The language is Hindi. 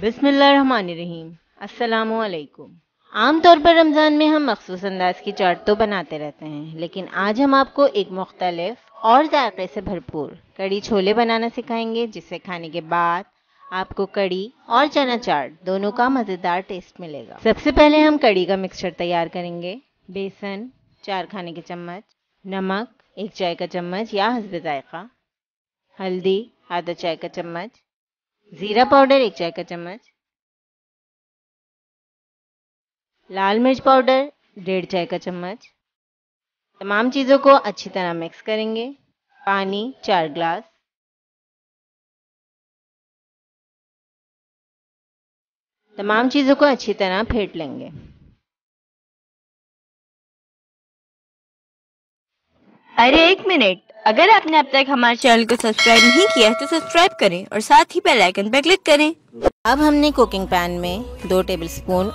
बिस्मिल्लाहिर्रहमानिर्रहीम। अस्सलामुअलैकुम। आमतौर पर रमज़ान में हम मखसूस अंदाज की चाट तो बनाते रहते हैं, लेकिन आज हम आपको एक मुख्तलिफ और जायके से भरपूर कड़ी छोले बनाना सिखाएंगे, जिसे खाने के बाद आपको कड़ी और चना चाट दोनों का मज़ेदार टेस्ट मिलेगा। सबसे पहले हम कड़ी का मिक्सचर तैयार करेंगे। बेसन 4 खाने के चम्मच, नमक 1 चाय का चम्मच या हस्बे जायका, हल्दी आधा चाय का चम्मच, जीरा पाउडर 1 चाय का चम्मच, लाल मिर्च पाउडर 1.5 चाय का चम्मच। तमाम चीज़ों को अच्छी तरह मिक्स करेंगे। पानी 4 ग्लास। तमाम चीज़ों को अच्छी तरह फेंट लेंगे। अरे एक मिनट, अगर आपने अब तक हमारे चैनल को सब्सक्राइब नहीं किया है तो सब्सक्राइब करें और साथ ही बेल आइकन पर क्लिक करें। अब हमने कुकिंग पैन में 2 टेबलस्पून